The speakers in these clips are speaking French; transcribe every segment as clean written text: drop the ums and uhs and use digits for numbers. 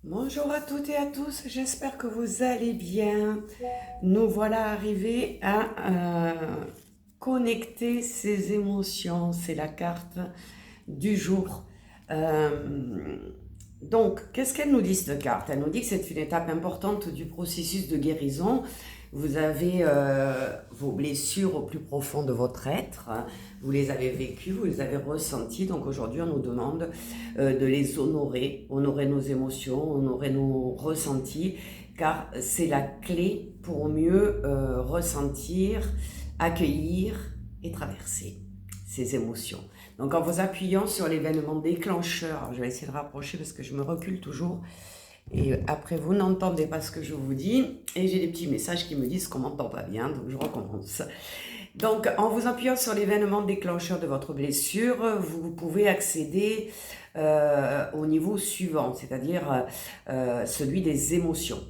Bonjour à toutes et à tous, j'espère que vous allez bien. Nous voilà arrivés à connecter ses émotions, c'est la carte du jour. Donc, qu'est-ce qu'elle nous dit cette carte? Elle nous dit que c'est une étape importante du processus de guérison. Vous avez vos blessures au plus profond de votre être, hein. Vous les avez vécues, vous les avez ressenties. Donc aujourd'hui, on nous demande de les honorer, honorer nos émotions, honorer nos ressentis, car c'est la clé pour mieux ressentir, accueillir et traverser ces émotions. Donc en vous appuyant sur l'événement déclencheur, je vais essayer de rapprocher parce que je me recule toujours, et après vous n'entendez pas ce que je vous dis, et j'ai des petits messages qui me disent qu'on m'entend pas bien, donc je recommence. Donc en vous appuyant sur l'événement déclencheur de votre blessure, vous pouvez accéder au niveau suivant, c'est-à-dire celui des émotions.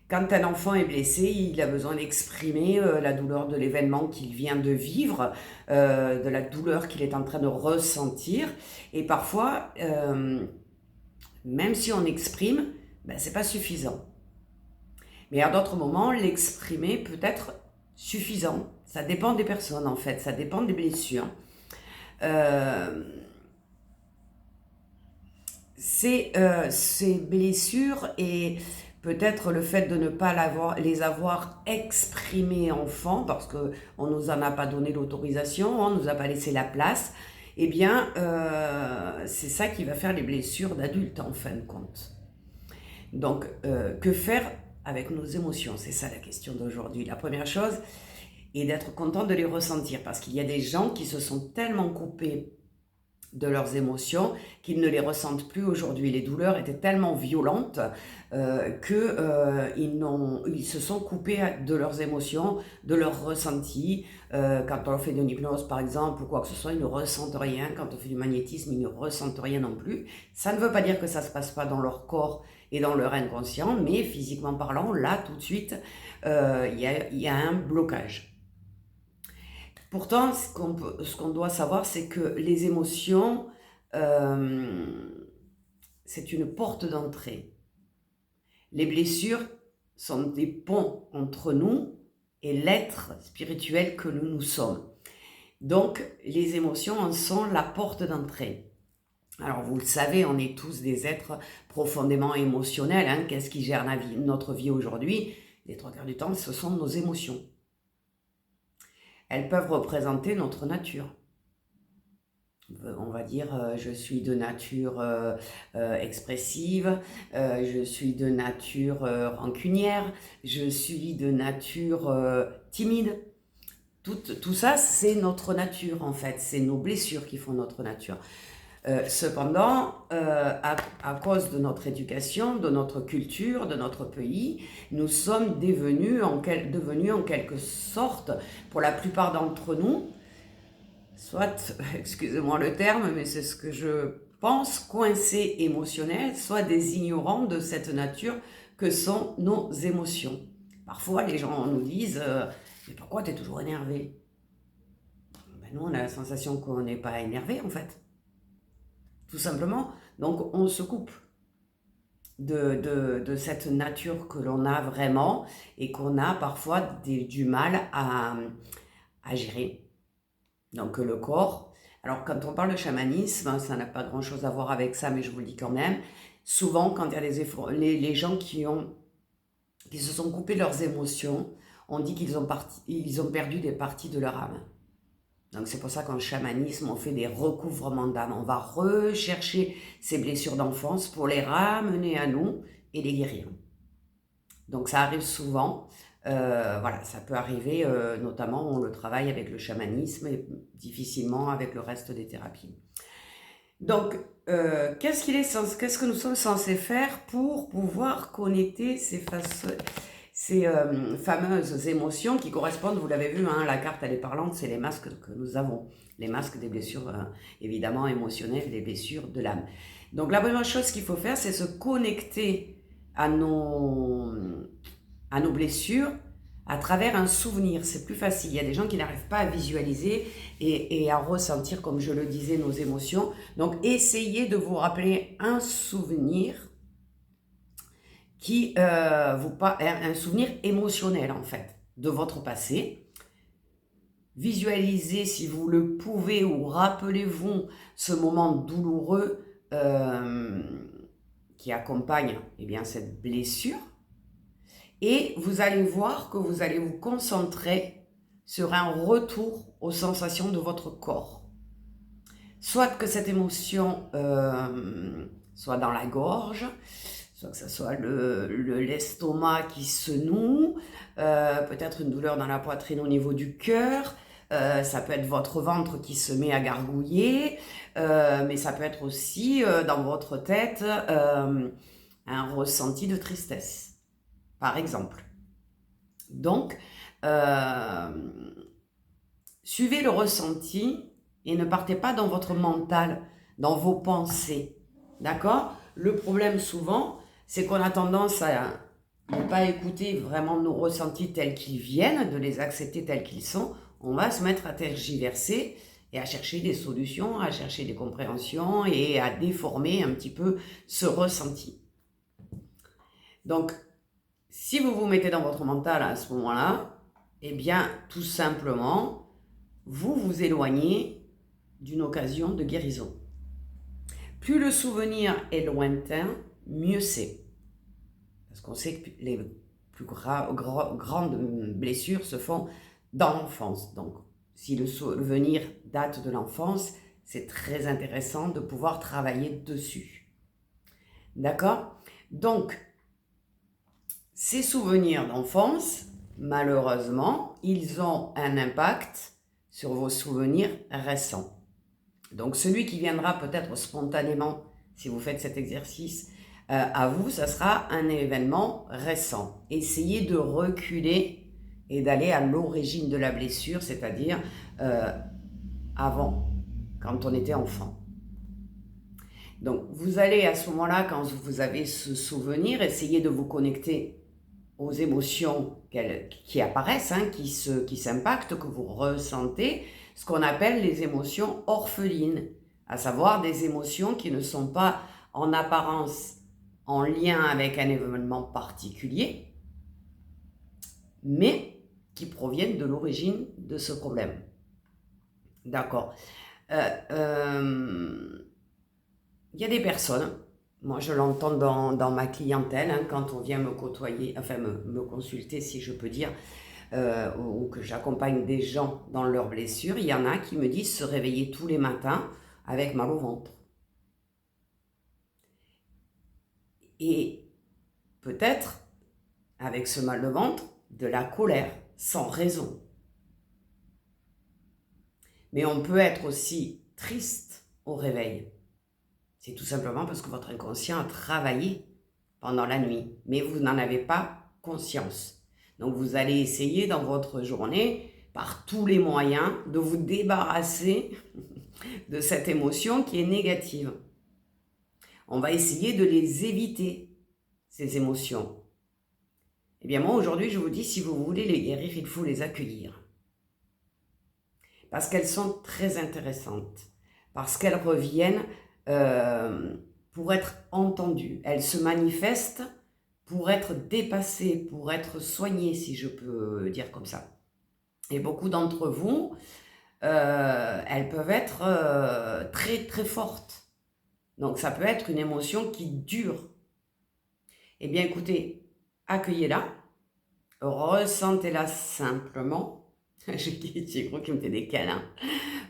Quand un enfant est blessé, il a besoin d'exprimer la douleur de l'événement qu'il vient de vivre, de la douleur qu'il est en train de ressentir. Et parfois, même si on exprime, ben, c'est pas suffisant. Mais à d'autres moments, l'exprimer peut être suffisant. Ça dépend des personnes en fait, ça dépend des blessures. Ces blessures et peut-être le fait de ne pas les avoir exprimées enfant, parce qu'on ne nous en a pas donné l'autorisation, on ne nous a pas laissé la place, eh bien, c'est ça qui va faire les blessures d'adultes en fin de compte. Donc, que faire avec nos émotions? C'est ça la question d'aujourd'hui. La première chose est d'être content de les ressentir, parce qu'il y a des gens qui se sont tellement coupés de leurs émotions qu'ils ne les ressentent plus aujourd'hui. Les douleurs étaient tellement violentes qu'ils se sont coupés de leurs émotions, de leurs ressentis. Quand on fait de l'hypnose par exemple ou quoi que ce soit, ils ne ressentent rien. Quand on fait du magnétisme, ils ne ressentent rien non plus. Ça ne veut pas dire que ça ne se passe pas dans leur corps et dans leur inconscient, mais physiquement parlant, là tout de suite, il y a un blocage. Pourtant, ce qu'on doit savoir, c'est que les émotions, c'est une porte d'entrée. Les blessures sont des ponts entre nous et l'être spirituel que nous sommes. Donc, les émotions en sont la porte d'entrée. Alors, vous le savez, on est tous des êtres profondément émotionnels, hein. Qu'est-ce qui gère notre vie aujourd'hui? Les 3/4 du temps, ce sont nos émotions. Elles peuvent représenter notre nature. On va dire, je suis de nature expressive, je suis de nature rancunière, je suis de nature timide. Tout ça, c'est notre nature en fait, c'est nos blessures qui font notre nature. Cependant, à cause de notre éducation, de notre culture, de notre pays, nous sommes devenus en quelque sorte, pour la plupart d'entre nous, soit, excusez-moi le terme, mais c'est ce que je pense, coincés émotionnels, soit des ignorants de cette nature que sont nos émotions. Parfois, les gens nous disent mais pourquoi tu es toujours énervé? Ben nous, on a la sensation qu'on n'est pas énervé en fait. Tout simplement. Donc, on se coupe de cette nature que l'on a vraiment et qu'on a parfois du mal à gérer. Donc, le corps. Alors, quand on parle de chamanisme, ça n'a pas grand-chose à voir avec ça, mais je vous le dis quand même. Souvent, quand il y a les gens qui se sont coupés de leurs émotions, on dit qu'ils ont perdu des parties de leur âme. Donc c'est pour ça qu'en chamanisme, on fait des recouvrements d'âme. On va rechercher ces blessures d'enfance pour les ramener à nous et les guérir. Donc ça arrive souvent. Voilà, ça peut arriver, notamment on le travaille avec le chamanisme et difficilement avec le reste des thérapies. Donc, qu'est-ce que nous sommes censés faire pour pouvoir connecter ces fameuses émotions qui correspondent, vous l'avez vu, hein, la carte elle est parlante, c'est les masques que nous avons, les masques des blessures évidemment émotionnelles, des blessures de l'âme. Donc la première chose qu'il faut faire, c'est se connecter à nos blessures à travers un souvenir. C'est plus facile. Il y a des gens qui n'arrivent pas à visualiser et à ressentir, comme je le disais, nos émotions. Donc essayez de vous rappeler un souvenir un souvenir émotionnel en fait de votre passé. Visualisez si vous le pouvez ou rappelez-vous ce moment douloureux qui accompagne cette blessure. Et vous allez voir que vous allez vous concentrer sur un retour aux sensations de votre corps. Soit que cette émotion soit dans la gorge, soit que ce soit l'estomac qui se noue, peut-être une douleur dans la poitrine au niveau du cœur, ça peut être votre ventre qui se met à gargouiller, mais ça peut être aussi dans votre tête un ressenti de tristesse, par exemple. Donc, suivez le ressenti et ne partez pas dans votre mental, dans vos pensées, d'accord? Le problème souvent, c'est qu'on a tendance à ne pas écouter vraiment nos ressentis tels qu'ils viennent, de les accepter tels qu'ils sont. On va se mettre à tergiverser et à chercher des solutions, à chercher des compréhensions et à déformer un petit peu ce ressenti. Donc, si vous vous mettez dans votre mental à ce moment-là, eh bien, tout simplement, vous vous éloignez d'une occasion de guérison. Plus le souvenir est lointain, mieux c'est. Parce qu'on sait que les plus grandes blessures se font dans l'enfance. Donc, si le souvenir date de l'enfance, c'est très intéressant de pouvoir travailler dessus. D'accord? Donc, ces souvenirs d'enfance, malheureusement, ils ont un impact sur vos souvenirs récents. Donc, celui qui viendra peut-être spontanément, si vous faites cet exercice, à vous, ça sera un événement récent. Essayez de reculer et d'aller à l'origine de la blessure, c'est-à-dire avant, quand on était enfant. Donc, vous allez à ce moment-là, quand vous avez ce souvenir, essayer de vous connecter aux émotions qui apparaissent, qui s'impactent, que vous ressentez, ce qu'on appelle les émotions orphelines, à savoir des émotions qui ne sont pas en apparence en lien avec un événement particulier, mais qui proviennent de l'origine de ce problème. D'accord. Il y a des personnes, moi je l'entends dans ma clientèle, quand on vient me côtoyer, enfin me consulter si je peux dire, ou que j'accompagne des gens dans leurs blessures, il y en a qui me disent se réveiller tous les matins avec mal au ventre. Et peut-être, avec ce mal de ventre, de la colère, sans raison. Mais on peut être aussi triste au réveil. C'est tout simplement parce que votre inconscient a travaillé pendant la nuit, mais vous n'en avez pas conscience. Donc vous allez essayer dans votre journée, par tous les moyens, de vous débarrasser de cette émotion qui est négative. On va essayer de les éviter, ces émotions. Eh bien moi aujourd'hui je vous dis, si vous voulez les guérir, il faut les accueillir. Parce qu'elles sont très intéressantes, parce qu'elles reviennent pour être entendues. Elles se manifestent pour être dépassées, pour être soignées, si je peux dire comme ça. Et beaucoup d'entre vous, elles peuvent être très très fortes. Donc ça peut être une émotion qui dure. Eh bien écoutez, accueillez-la, ressentez-la simplement. J'ai cru qu'il me fait des câlins.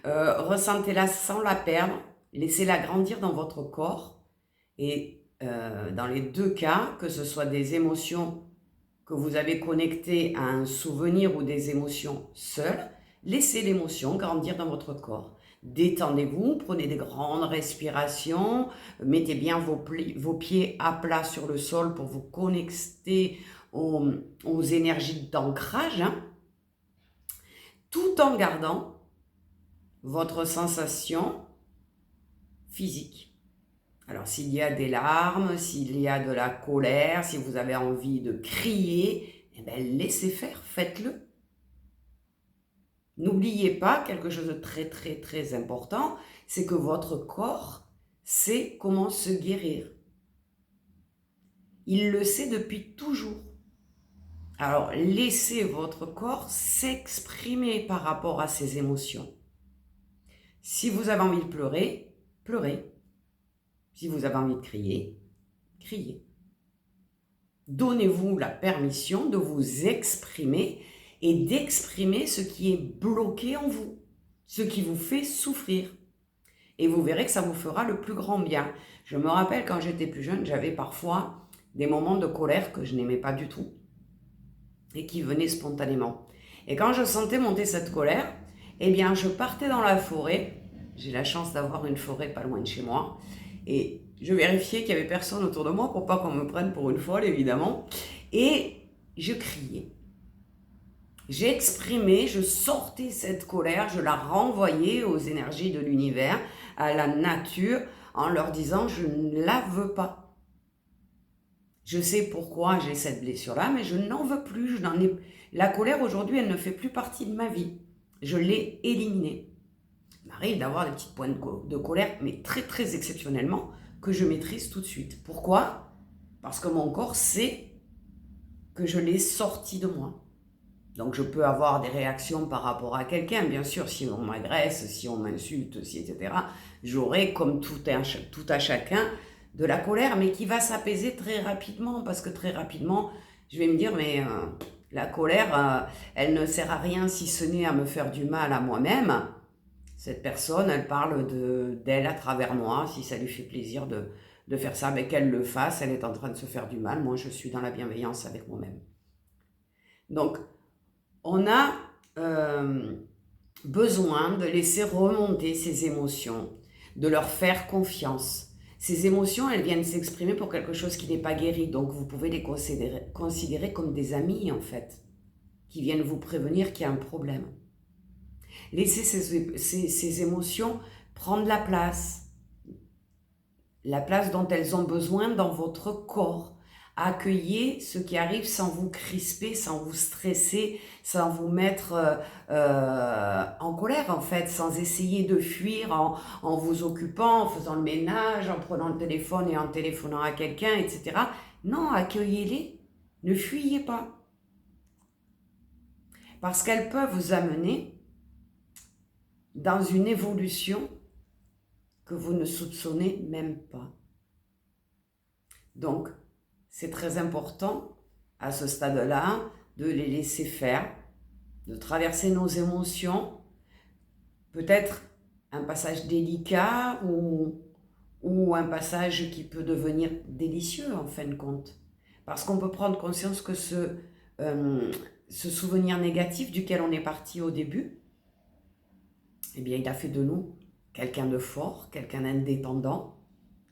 Ressentez-la sans la perdre, laissez-la grandir dans votre corps. Et dans les deux cas, que ce soit des émotions que vous avez connectées à un souvenir ou des émotions seules, laissez l'émotion grandir dans votre corps. Détendez-vous, prenez des grandes respirations, mettez bien vos pieds à plat sur le sol pour vous connecter aux énergies d'ancrage, tout en gardant votre sensation physique. Alors s'il y a des larmes, s'il y a de la colère, si vous avez envie de crier, eh bien, laissez faire, faites-le. N'oubliez pas quelque chose de très très très important, c'est que votre corps sait comment se guérir. Il le sait depuis toujours. Alors, laissez votre corps s'exprimer par rapport à ses émotions. Si vous avez envie de pleurer, pleurez. Si vous avez envie de crier, criez. Donnez-vous la permission de vous exprimer et d'exprimer ce qui est bloqué en vous, ce qui vous fait souffrir. Et vous verrez que ça vous fera le plus grand bien. Je me rappelle quand j'étais plus jeune, j'avais parfois des moments de colère que je n'aimais pas du tout et qui venaient spontanément. Et quand je sentais monter cette colère, eh bien je partais dans la forêt. J'ai la chance d'avoir une forêt pas loin de chez moi. Et je vérifiais qu'il n'y avait personne autour de moi pour pas qu'on me prenne pour une folle, évidemment. Et je criais. J'exprimais, je sortais cette colère, je la renvoyais aux énergies de l'univers, à la nature, en leur disant « je ne la veux pas ». Je sais pourquoi j'ai cette blessure-là, mais je n'en veux plus. La colère, aujourd'hui, elle ne fait plus partie de ma vie. Je l'ai éliminée. Il m'arrive d'avoir des petites pointes de colère, mais très, très exceptionnellement, que je maîtrise tout de suite. Pourquoi? Parce que mon corps sait que je l'ai sorti de moi. Donc, je peux avoir des réactions par rapport à quelqu'un. Bien sûr, si on m'agresse, si on m'insulte, etc., j'aurai, comme tout à chacun, de la colère, mais qui va s'apaiser très rapidement, parce que très rapidement, je vais me dire, mais la colère, elle ne sert à rien si ce n'est à me faire du mal à moi-même. Cette personne, elle parle d'elle à travers moi, si ça lui fait plaisir de faire ça, mais qu'elle le fasse, elle est en train de se faire du mal, moi je suis dans la bienveillance avec moi-même. Donc, on a besoin de laisser remonter ces émotions, de leur faire confiance. Ces émotions, elles viennent s'exprimer pour quelque chose qui n'est pas guéri, donc vous pouvez les considérer comme des amis en fait, qui viennent vous prévenir qu'il y a un problème. Laissez ces émotions prendre la place dont elles ont besoin dans votre corps. Accueillez ce qui arrive sans vous crisper, sans vous stresser, sans vous mettre en colère en fait, sans essayer de fuir en vous occupant, en faisant le ménage, en prenant le téléphone et en téléphonant à quelqu'un, etc. Non, accueillez-les, ne fuyez pas. Parce qu'elles peuvent vous amener dans une évolution que vous ne soupçonnez même pas. Donc, c'est très important à ce stade-là de les laisser faire, de traverser nos émotions, peut-être un passage délicat ou un passage qui peut devenir délicieux en fin de compte. Parce qu'on peut prendre conscience que ce souvenir négatif duquel on est parti au début, eh bien, il a fait de nous quelqu'un de fort, quelqu'un d'indépendant,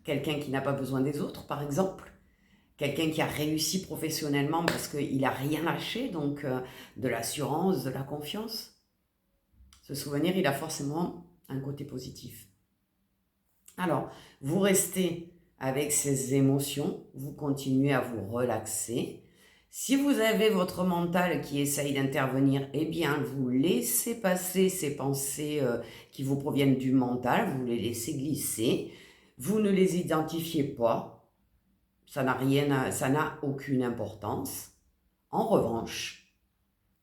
quelqu'un qui n'a pas besoin des autres, par exemple. Quelqu'un qui a réussi professionnellement parce qu'il n'a rien lâché, donc de l'assurance, de la confiance. Ce souvenir, il a forcément un côté positif. Alors, vous restez avec ces émotions, vous continuez à vous relaxer. Si vous avez votre mental qui essaye d'intervenir, eh bien, vous laissez passer ces pensées qui vous proviennent du mental, vous les laissez glisser, vous ne les identifiez pas. Ça n'a aucune importance. En revanche,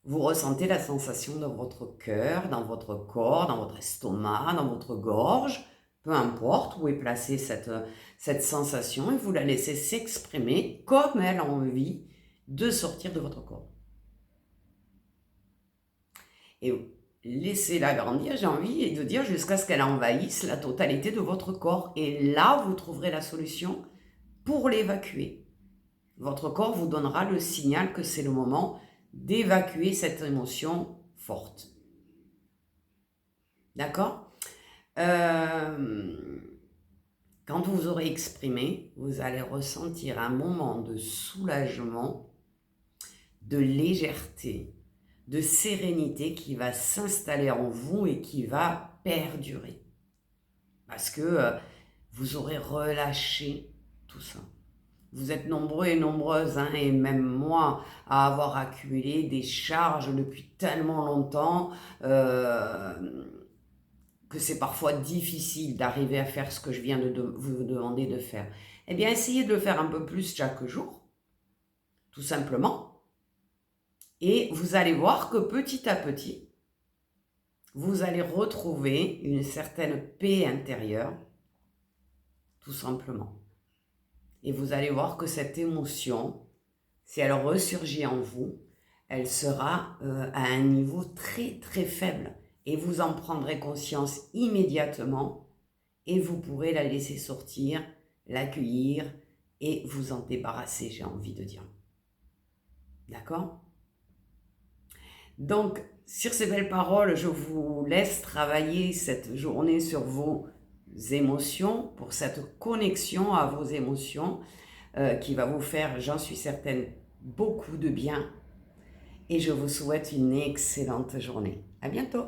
vous ressentez la sensation dans votre cœur, dans votre corps, dans votre estomac, dans votre gorge, peu importe où est placée cette sensation, et vous la laissez s'exprimer comme elle a envie de sortir de votre corps. Et laissez-la grandir, j'ai envie de dire, jusqu'à ce qu'elle envahisse la totalité de votre corps. Et là, vous trouverez la solution pour l'évacuer. Votre corps vous donnera le signal que c'est le moment d'évacuer cette émotion forte. D'accord ? Quand vous aurez exprimé, vous allez ressentir un moment de soulagement, de légèreté, de sérénité qui va s'installer en vous et qui va perdurer. Parce que vous aurez relâché tout ça. Vous êtes nombreux et nombreuses, hein, et même moi, à avoir accumulé des charges depuis tellement longtemps que c'est parfois difficile d'arriver à faire ce que je viens de vous demander de faire. Eh bien, essayez de le faire un peu plus chaque jour, tout simplement. Et vous allez voir que petit à petit, vous allez retrouver une certaine paix intérieure, tout simplement. Et vous allez voir que cette émotion, si elle ressurgit en vous, elle sera à un niveau très très faible. Et vous en prendrez conscience immédiatement et vous pourrez la laisser sortir, l'accueillir et vous en débarrasser, j'ai envie de dire. D'accord ? Donc, sur ces belles paroles, je vous laisse travailler cette journée sur vos émotions, pour cette connexion à vos émotions qui va vous faire, j'en suis certaine, beaucoup de bien. Et je vous souhaite une excellente journée. À bientôt!